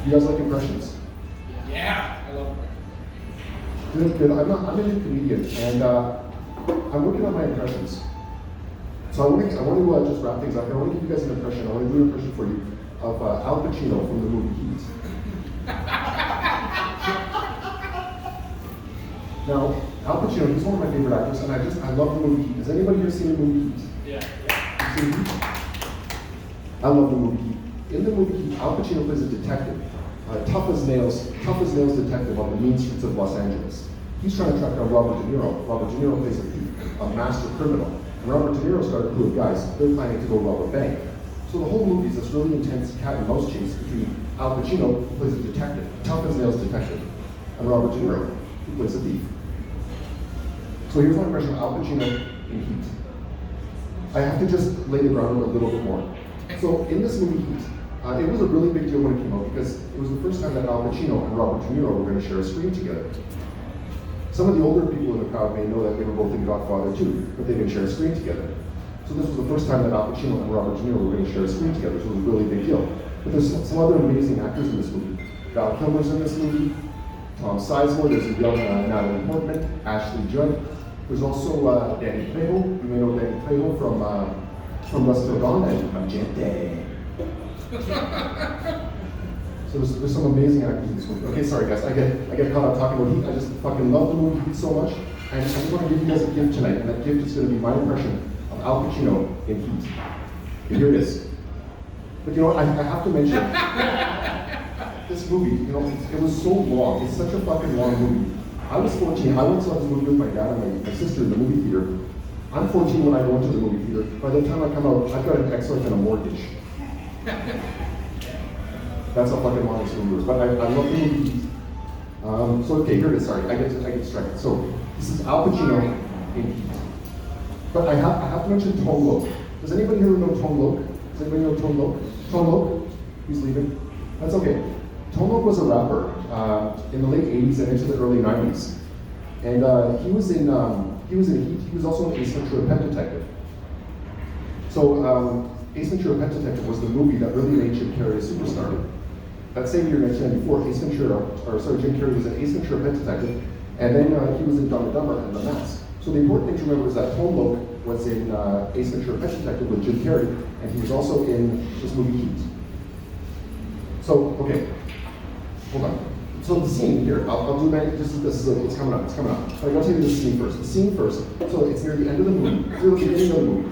You guys like impressions? Yeah, I love it. Good. I'm a new comedian, and I'm working on my impressions. So I want to just wrap things up. I want to give you guys an impression. I want to do an impression for you of Al Pacino from the movie Heat. Now, Al Pacino, he's one of my favorite actors, and I love the movie Heat. Has anybody here seen the movie Heat? Yeah. You seen Heat? I love the movie Heat. In the movie Heat, Al Pacino plays a detective, tough as nails detective on the mean streets of Los Angeles. He's trying to track down Robert De Niro. Robert De Niro plays a thief, a master criminal. And Robert De Niro's got a crew of guys. They're planning to go rob a bank. So the whole movie is this really intense cat and mouse chase between Al Pacino, who plays a detective, tough as nails detective, and Robert De Niro, who plays a thief. So here's my impression of Al Pacino in Heat. I have to just lay the groundwork a little bit more. So in this movie Heat, it was a really big deal when it came out because it was the first time that Al Pacino and Robert De Niro were going to share a screen together. Some of the older people in the crowd may know that they were both in Godfather too, but they didn't share a screen together. So this was the first time that Al Pacino and Robert De Niro were going to share a screen together, so it was a really big deal. But there's some other amazing actors in this movie. Val Kilmer's in this movie, Tom Sizemore, there's a young Natalie Portman, Ashley Judd. There's also Danny Trejo. You may know Danny Trejo from West Till Dawn and Magente. So there's some amazing actors in this movie. Okay, sorry guys, I get caught up talking about Heat. I just fucking love the movie Heat so much. And I just want to give you guys a gift tonight, and that gift is going to be my impression of Al Pacino in Heat. Okay, here it is. But you know what, I have to mention, this movie, you know, it was so long. It's such a fucking long movie. I was 14, I went to saw this movie with my dad and my sister in the movie theater. I'm 14 when I go into the movie theater. By the time I come out, I've got an ex-wife and a mortgage. That's how fucking long this movie was. But I love the movie Heat. So okay, here it is, sorry, I get distracted. So this is Al Pacino in Heat. But I have to mention Tone Loc. Does anybody here know Tone Loc? Does anybody know Tone Loc? Tone Loc? He's leaving. That's okay. Tone Loc was a rapper in the late 80s and into the early 90s. And he was in Heat. He was also an Ace Ventura Pet Detective. So Ace Ventura Pet Detective was the movie that really made Jim Carrey a superstar. That same year, 1994, Jim Carrey was an Ace Ventura Pet Detective, and then he was in Dumb and Dumber and The Mask. So the important thing to remember is that Tone Loc was in Ace Ventura Pet Detective with Jim Carrey, and he was also in this movie Heat. So, okay, hold on. So the scene here, I'll do that, it's coming up. But I gotta tell you the scene first. The scene first, so it's near the end of the movie, it's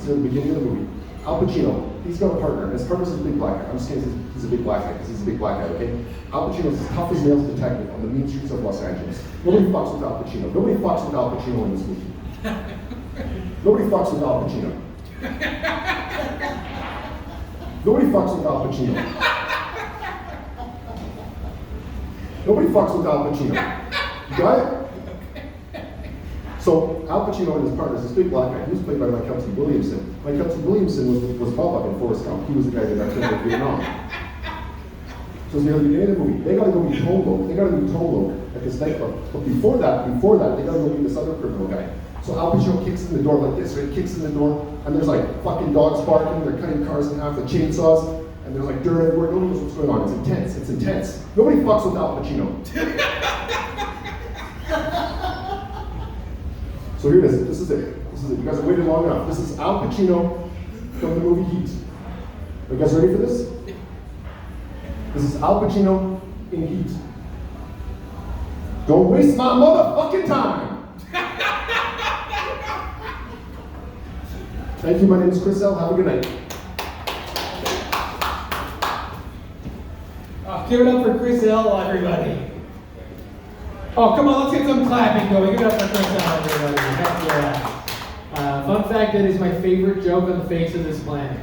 near the beginning of the movie. Al Pacino, he's got a partner, and his partner's a big black guy. I'm just kidding, he's a big black guy, because he's a big black guy, okay? Al Pacino's as tough as nails detective on the mean streets of Los Angeles. Nobody fucks with Al Pacino. Nobody fucks with Al Pacino in this movie. Nobody fucks with Al Pacino. Nobody fucks with Al Pacino. Nobody fucks with Al Pacino. You got it? So Al Pacino and his partner is this big black guy. He was played by Michael T. Williamson. Michael T. Williamson was Bob in Forrest Gump. He was the guy that got killed in Vietnam. So it's near the beginning of the movie. They gotta go meet Tone Loc. They gotta meet Tone Loc at this nightclub. But before that, they gotta go meet this other criminal guy. So Al Pacino kicks in the door like this, right? Kicks in the door, and there's like fucking dogs barking. They're cutting cars in half with chainsaws, and there's like dirt everywhere. Nobody knows what's going on. It's intense. Nobody fucks with Al Pacino. So here it is. This is it. You guys have waited long enough. This is Al Pacino from the movie Heat. Are you guys ready for this? This is Al Pacino in Heat. Don't waste my motherfucking time. Thank you. My name is Chris L. Have a good night. Give it up for Chris L, everybody. Oh, come on, let's get some clapping going. Give it up for Chris L, everybody. Heck yeah. Fun fact, that is my favorite joke on the face of this planet.